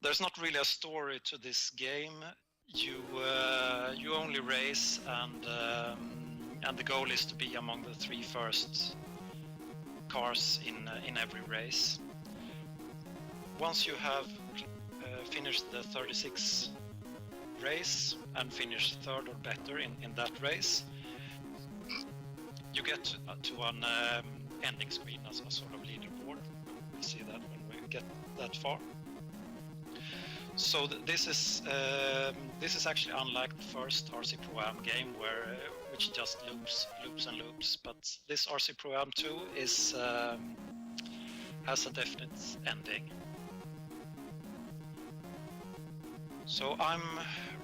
there's not really a story to this game. You only race, and the goal is to be among the 3 first cars in every race. Once you have finished the 36 race and finished 3rd or better in that race, you get to an ending screen as a sort of leaderboard. We'll see that when we get that far. So this is actually unlike the first RC Pro-Am game, which just loops and loops. But this RC Pro-Am 2 has a definite ending. So I'm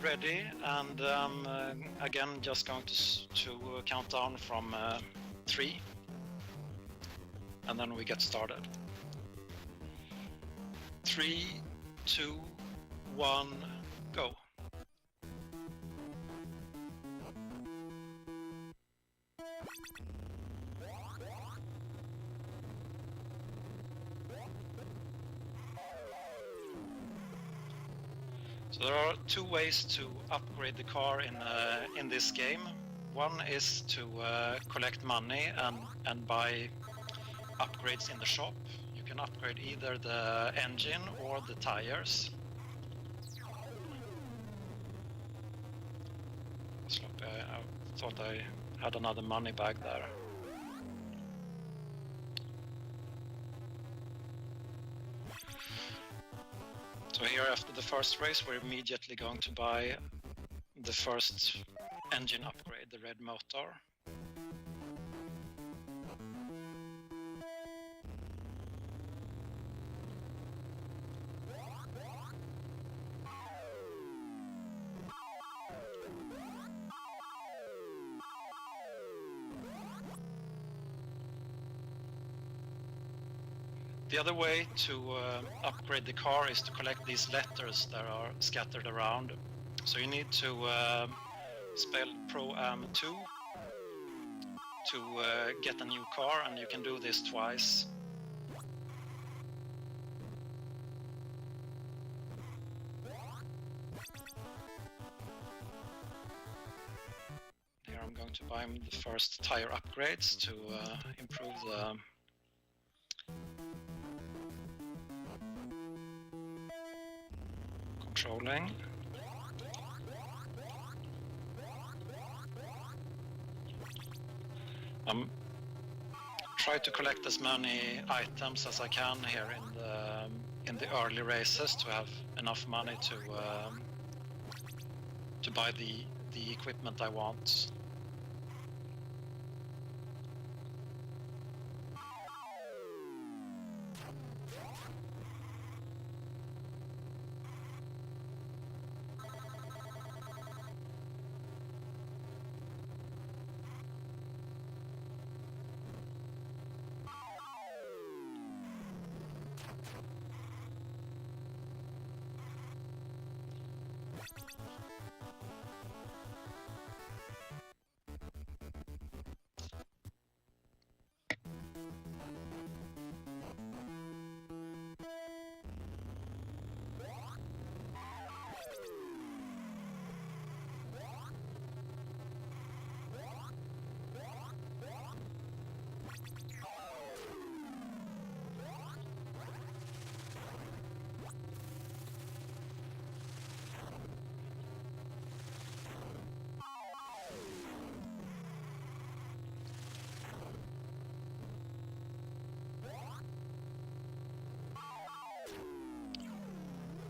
ready, and again just going to count down from 3, and then we get started. 3, 2, 1, go. So there are 2 ways to upgrade the car in this game. One is to collect money and buy upgrades in the shop. You can upgrade either the engine or the tires. I thought I had another money bag there. So here, after the first race, we're immediately going to buy the first engine upgrade, the red motor. The other way to upgrade the car is to collect these letters that are scattered around. So you need to spell Pro-Am 2 to get a new car, and you can do this twice. Here I'm going to buy the first tire upgrades to improve the controlling. Try to collect as many items as I can here in the early races to have enough money to buy the equipment I want.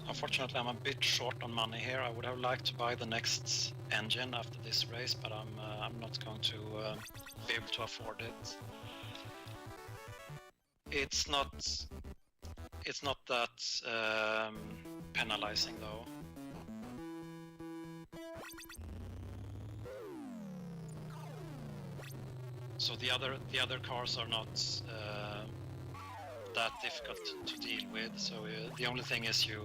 Unfortunately, I'm a bit short on money here. I would have liked to buy the next engine after this race, but I'm not going to be able to afford it. It's not that penalizing though. So the other cars are not that difficult to deal with. So the only thing is you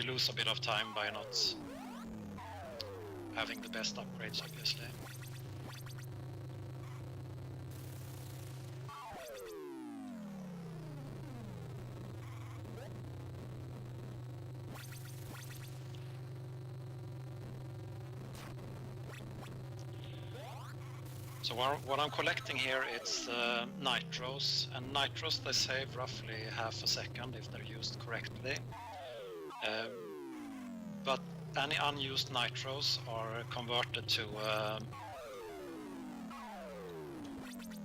lose a bit of time by not having the best upgrades, obviously. So what I'm collecting here, it's nitros, and nitros they save roughly half a second if they're used correctly. But any unused nitros are converted to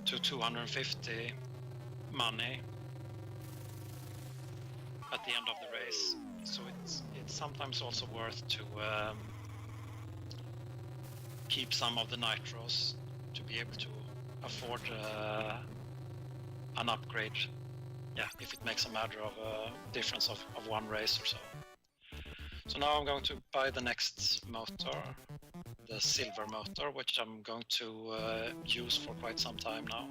250 money at the end of the race. So it's sometimes also worth to keep some of the nitros to be able to afford an upgrade. Yeah, if it makes a matter of a difference of one race or so. So now I'm going to buy the next motor, the silver motor, which I'm going to use for quite some time now.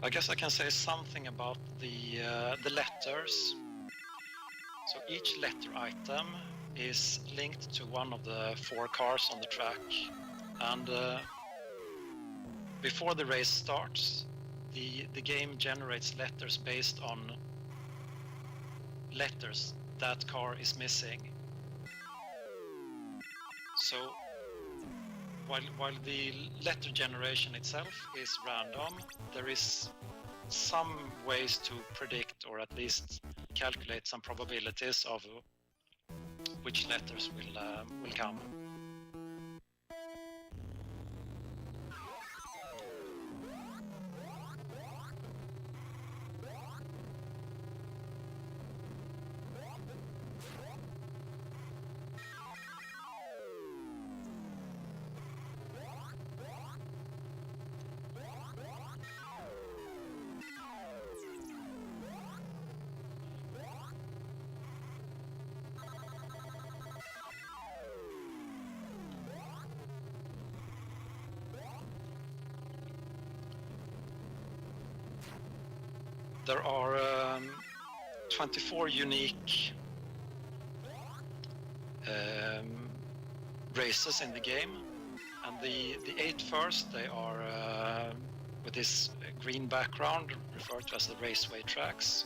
I guess I can say something about the letters. So each letter item is linked to one of the 4 cars on the track, and before the race starts, the game generates letters based on letters that car is missing. So while the letter generation itself is random, there is some ways to predict or at least calculate some probabilities of which letters will come. There are 24 unique races in the game, and the 8 first, they are with this green background referred to as the raceway tracks.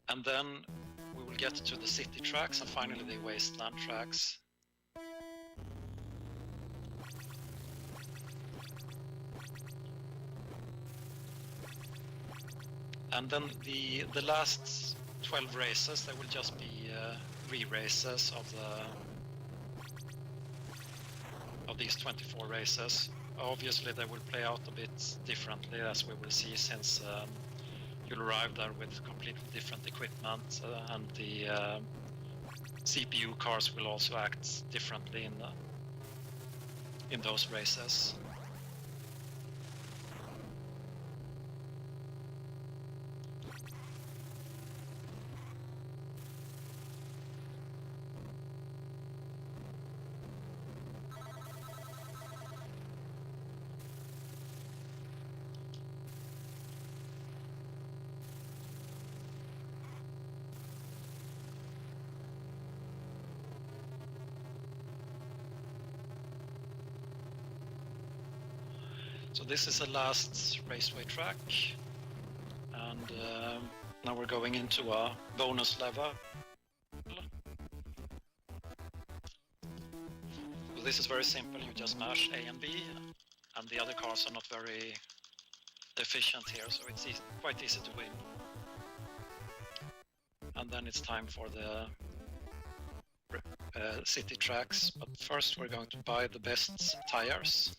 And then we will get to the city tracks and finally the wasteland tracks. And then the last 12 races, they will just be re-races of these 24 races. Obviously, they will play out a bit differently, as we will see, since you'll arrive there with completely different equipment, and the CPU cars will also act differently in those races. So this is the last raceway track, and now we're going into a bonus level. So this is very simple, you just mash A and B, and the other cars are not very efficient here, so it's quite easy to win. And then it's time for the city tracks, but first we're going to buy the best tires.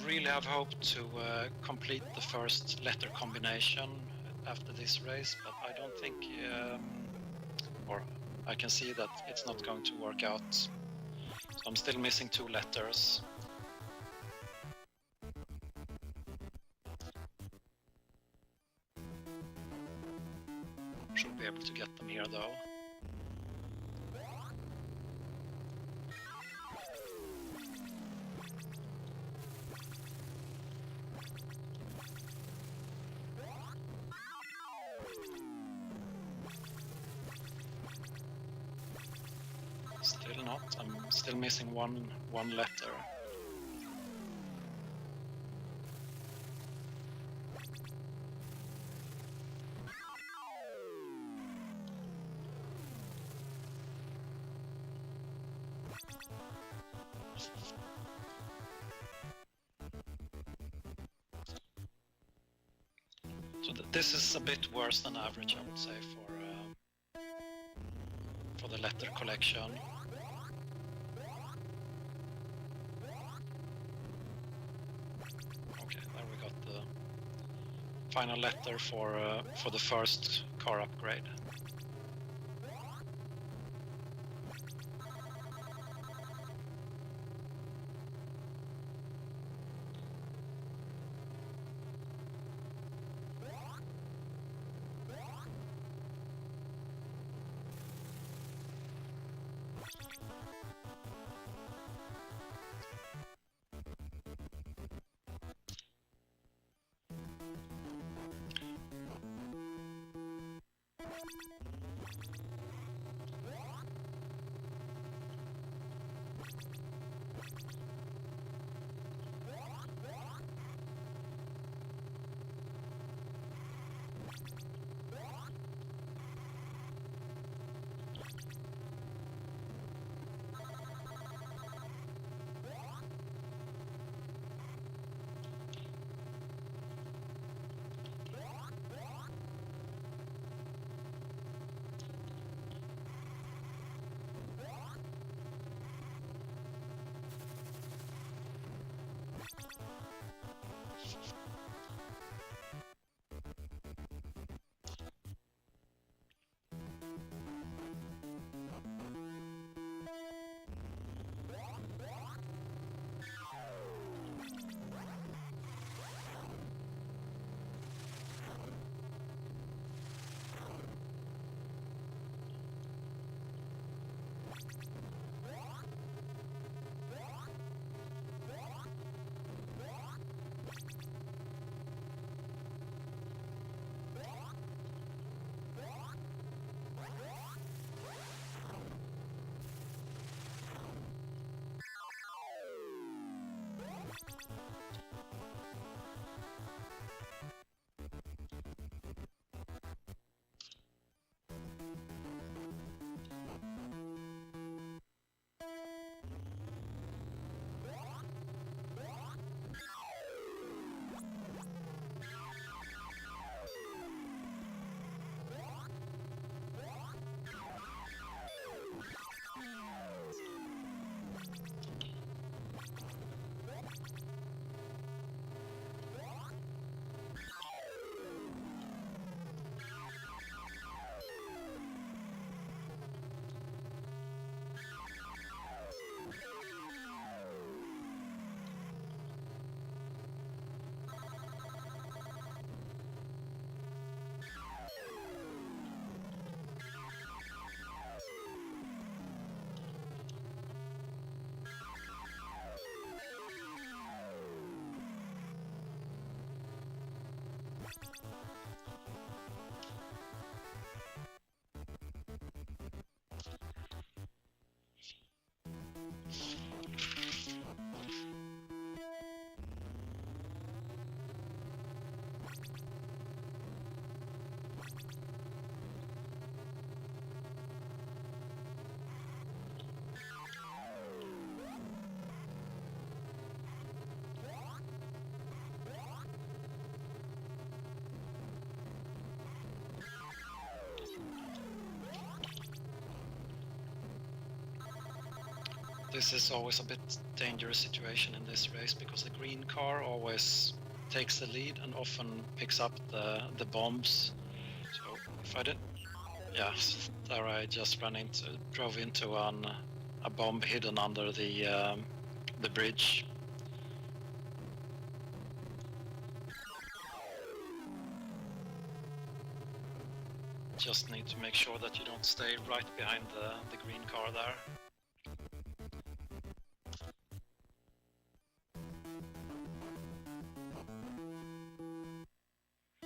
really have hoped to complete the first letter combination after this race, but I don't think, or I can see that it's not going to work out. So I'm still missing 2 letters. Should be able to get them here though. Still not. I'm still missing one letter. So this is a bit worse than average, I would say, for the letter collection. Okay, there we got the final letter for the first car upgrade. This is always a bit dangerous situation in this race because the green car always takes the lead and often picks up the bombs. So if I did, yeah, there I just drove into a bomb hidden under the bridge. Just need to make sure that you don't stay right behind the green car there.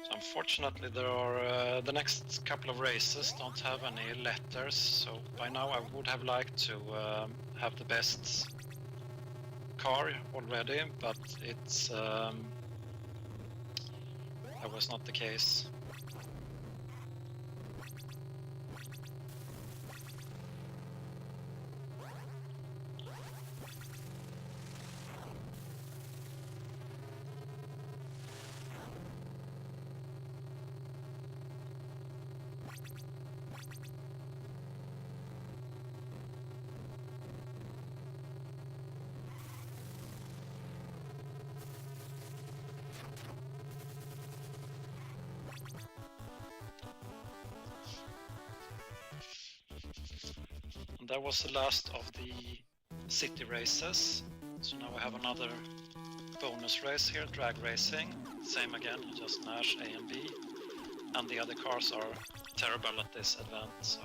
So unfortunately, there are the next couple of races don't have any letters. So by now, I would have liked to have the best car already, but it's that was not the case. And that was the last of the city races. So now we have another bonus race here, drag racing. Same again, just Nash, A and B. And the other cars are terrible at this event, so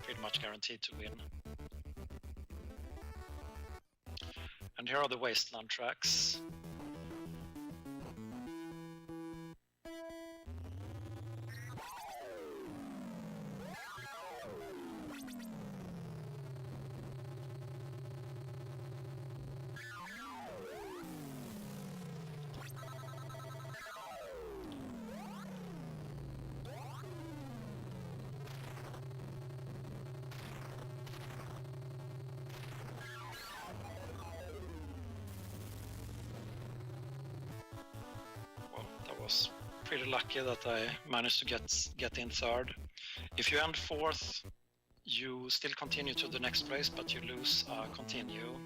pretty much guaranteed to win. And here are the wasteland tracks. Was pretty lucky that I managed to get in third. If you end fourth, you still continue to the next race, but you lose continue.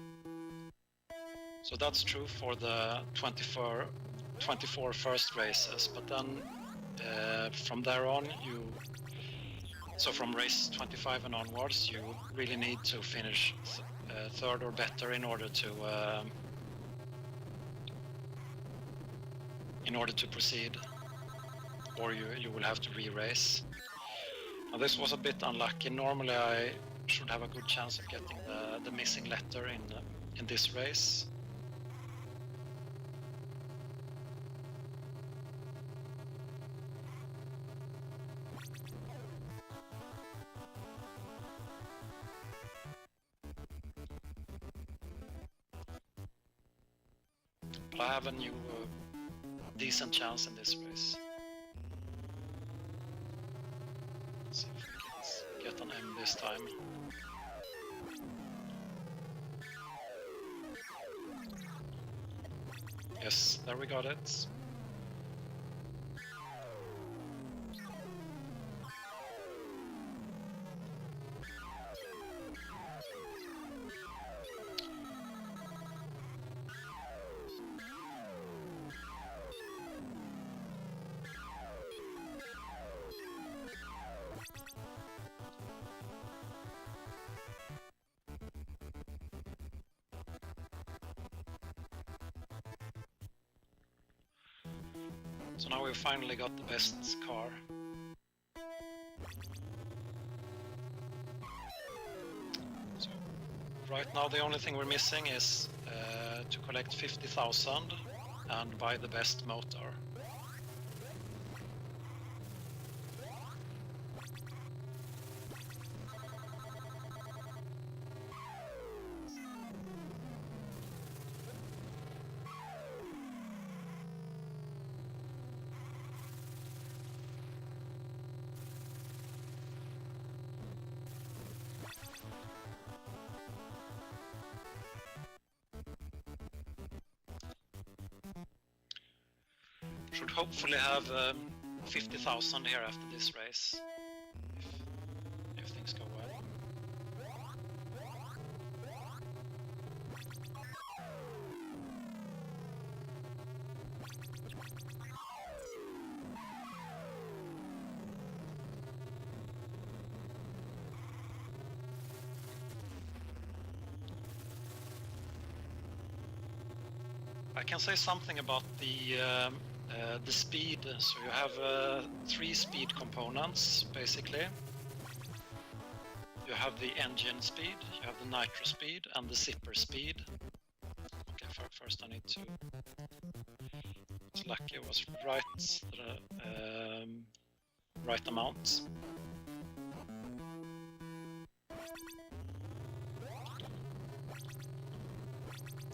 So that's true for the 24 first races, but then from there on, so from race 25 and onwards, you really need to finish third or better in order to proceed, or you will have to re-race. Now this was a bit unlucky. Normally I should have a good chance of getting the missing letter in this race. But I have a new decent chance in this race. Let's see if we can get an M this time. Yes, there we got it. So now we've finally got the best car. So right now the only thing we're missing is to collect 50,000 and buy the best motor. Should hopefully have 50,000 here after this race, if things go well. I can say something about the speed. So you have 3 speed components, basically. You have the engine speed, you have the nitro speed, and the zipper speed. Okay, first I need to... It's lucky it was right amount.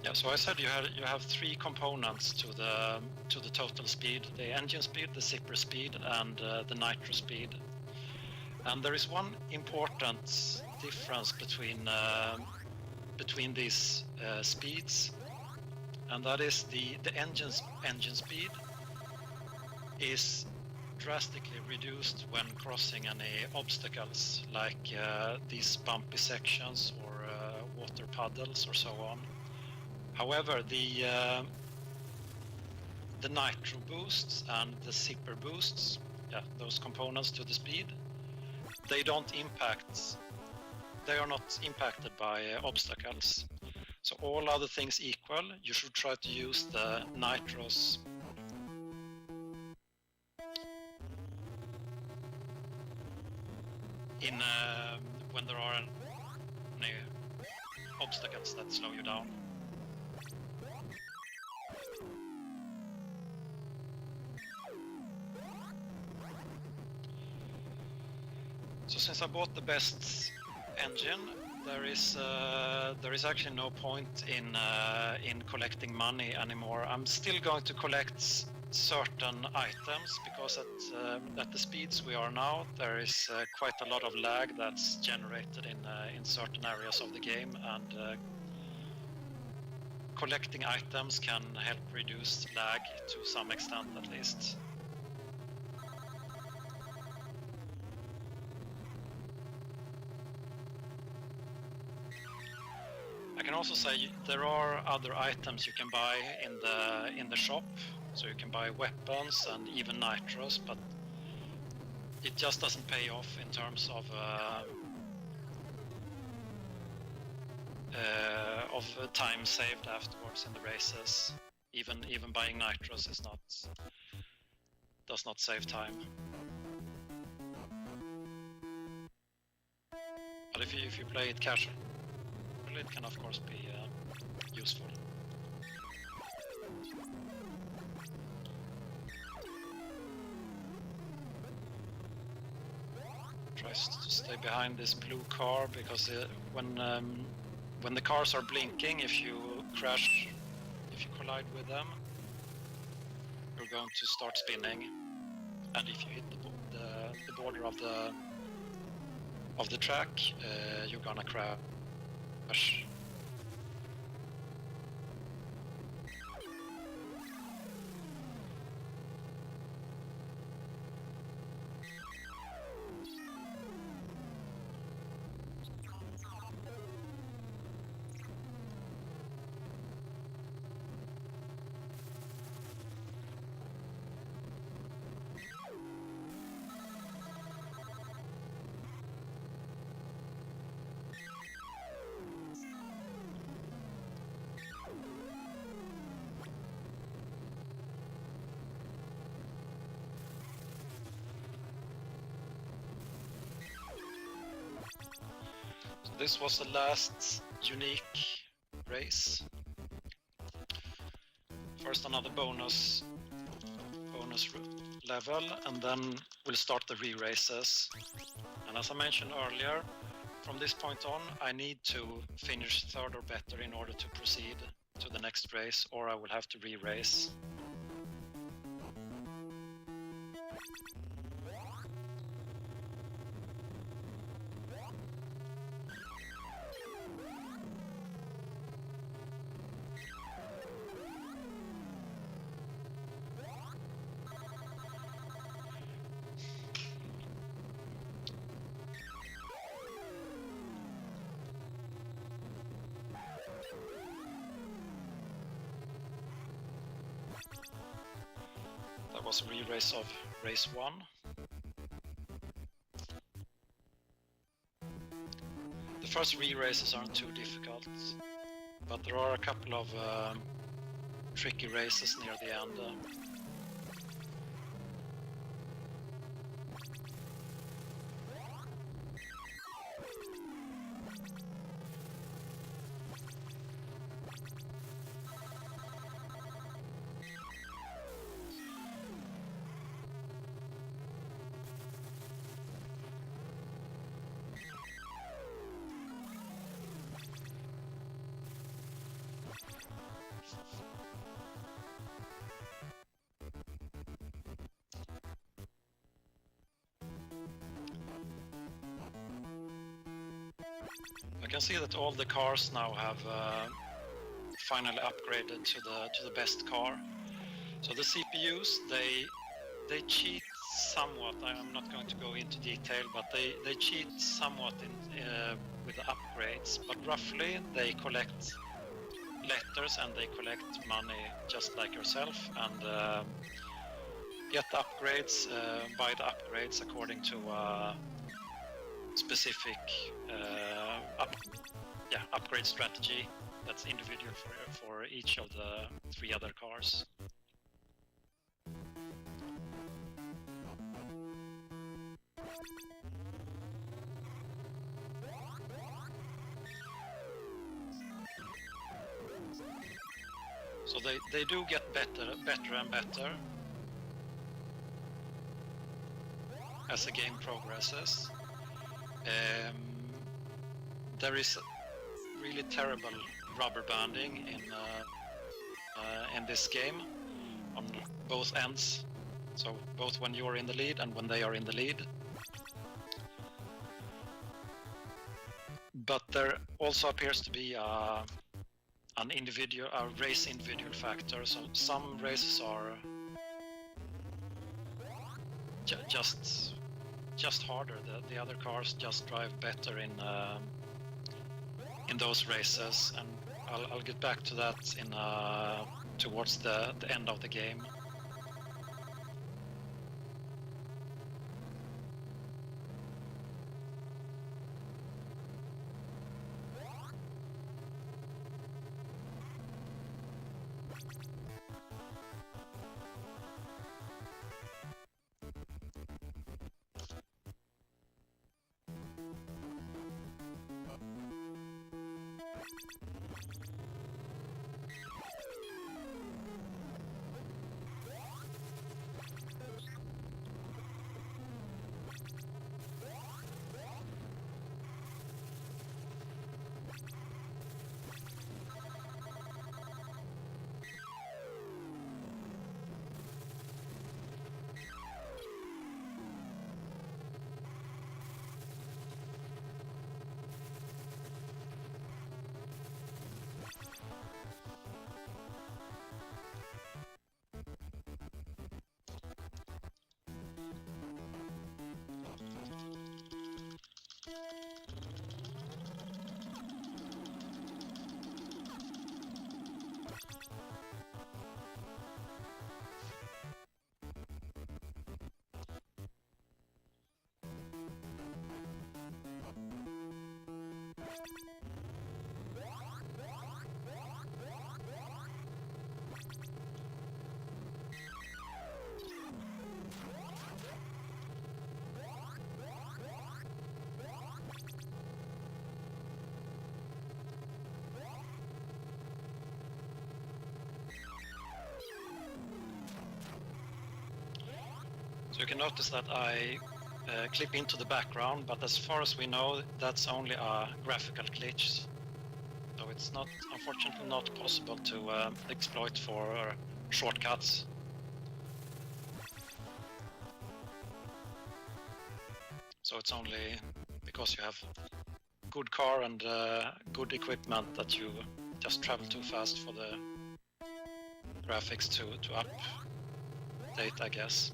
Yeah, so I said you have 3 components to the total speed: the engine speed, the zipper speed, and the nitro speed. And there is one important difference between these speeds, and that is the engine speed is drastically reduced when crossing any obstacles, like these bumpy sections or water puddles or so on. However, the nitro boosts and the zipper boosts, those components to the speed, they are not impacted by obstacles. So all other things equal, you should try to use the nitros when there are any obstacles that slow you down. So since I bought the best engine, there is actually no point in collecting money anymore. I'm still going to collect certain items because at the speeds we are now, there is quite a lot of lag that's generated in certain areas of the game, and collecting items can help reduce lag to some extent at least. I can also say there are other items you can buy in the shop, so you can buy weapons and even nitros, but it just doesn't pay off in terms of time saved afterwards in the races. Even buying nitros does not save time. But if you play it casually, it can of course be useful. Tries to stay behind this blue car because when the cars are blinking, if you collide with them, you're going to start spinning, and if you hit the border of the track, you're gonna crash. This was the last unique race. First another bonus level, and then we'll start the re-races. And as I mentioned earlier, from this point on, I need to finish 3rd or better in order to proceed to the next race, or I will have to re-race. That was a re-race of race 1. The first re-races aren't too difficult, but there are a couple of tricky races near the end. I can see that all the cars now have finally upgraded to the best car. So the CPUs, they cheat somewhat. I'm not going to go into detail, but they cheat somewhat with the upgrades. But roughly, they collect letters and they collect money just like yourself, and get the upgrades, buy the upgrades according to specific upgrade strategy that's individual for each of the 3 other cars. So they do get better and better as the game progresses. There is really terrible rubber banding in this game on both ends. So both when you're in the lead and when they are in the lead. But there also appears to be a race individual factor. So some races are just harder. The other cars just drive better in those races, and I'll get back to that towards the end of the game. So you can notice that I clip into the background, but as far as we know, that's only a graphical glitch. So it's not, unfortunately, not possible to exploit for shortcuts. So it's only because you have good car and good equipment that you just travel too fast for the graphics to update, I guess.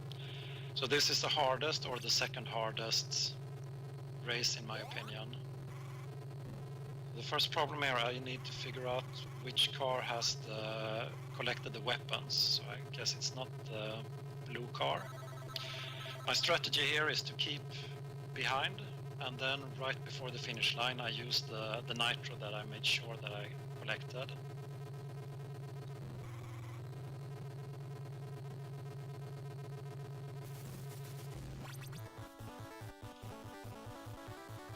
So this is the hardest, or the second hardest race in my opinion. The first problem here, I need to figure out which car has collected the weapons. So I guess it's not the blue car. My strategy here is to keep behind, and then right before the finish line I use the nitro that I made sure that I collected.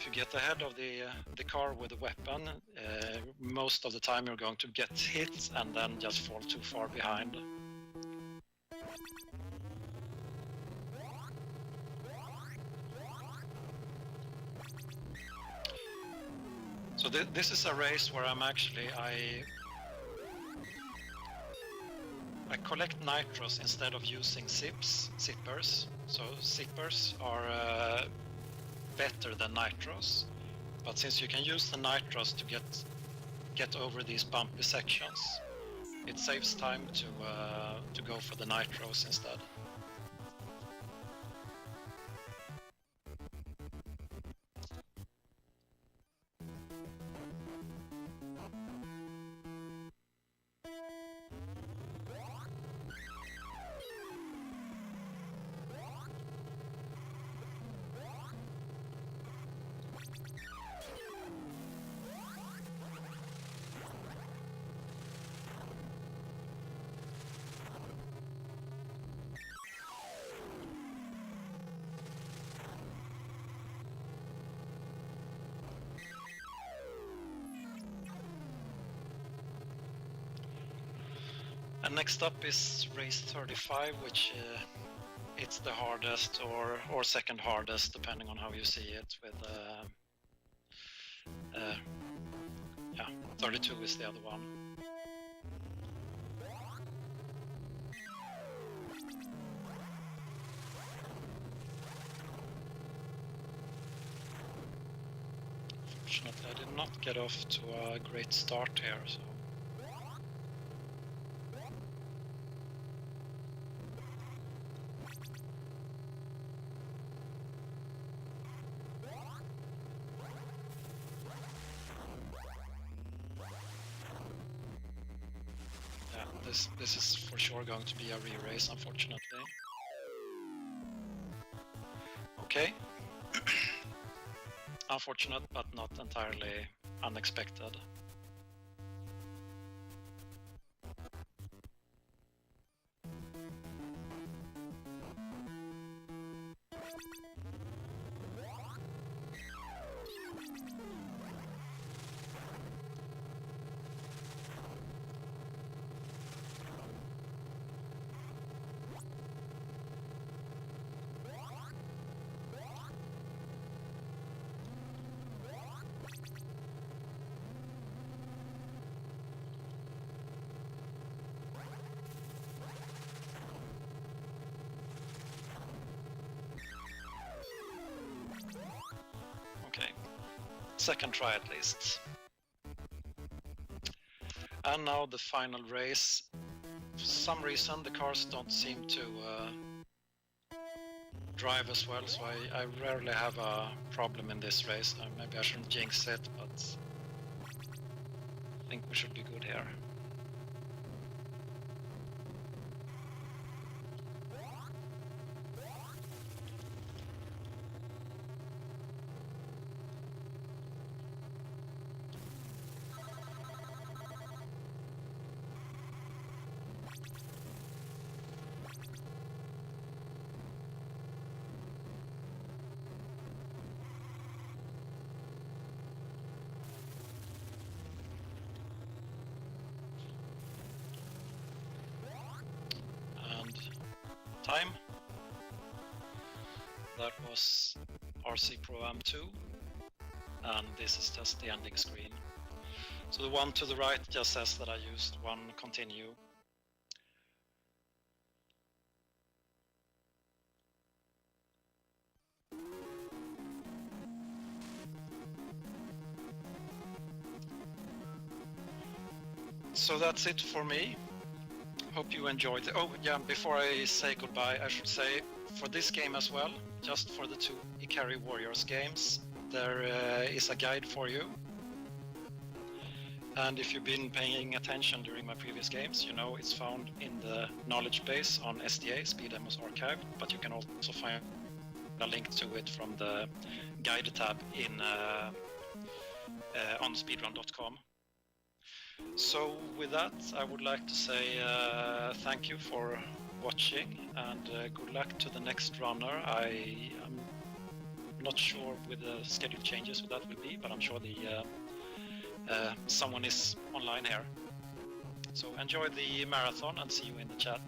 if you get ahead of the car with a weapon, most of the time you're going to get hit and then just fall too far behind. So this is a race where I collect nitros instead of using zippers. So zippers are better than nitros, but since you can use the nitros to get over these bumpy sections, it saves time to go for the nitros instead. And next up is race 35, which it's the hardest or second hardest, depending on how you see it. With 32 is the other one. Fortunately, I did not get off to a great start here, so. This is for sure going to be a re-race, unfortunately. Okay. Unfortunate, but not entirely unexpected. Okay, second try at least. And now the final race. For some reason the cars don't seem to drive as well, so I rarely have a problem in this race. Maybe I shouldn't jinx it, but I think we should be good here. Time. That was RC Pro Am2, and this is just the ending screen. So the one to the right just says that I used one continue. So that's it for me. Hope you enjoyed it. Oh yeah, before I say goodbye, I should say for this game as well, just for the two Ikari Warriors games, there is a guide for you. And if you've been paying attention during my previous games, you know it's found in the knowledge base on SDA, Speed Demos Archive, but you can also find a link to it from the guide tab in on speedrun.com. So with that, I would like to say thank you for watching, and good luck to the next runner. I am not sure with the schedule changes what that will be, but I'm sure someone is online here. So enjoy the marathon and see you in the chat.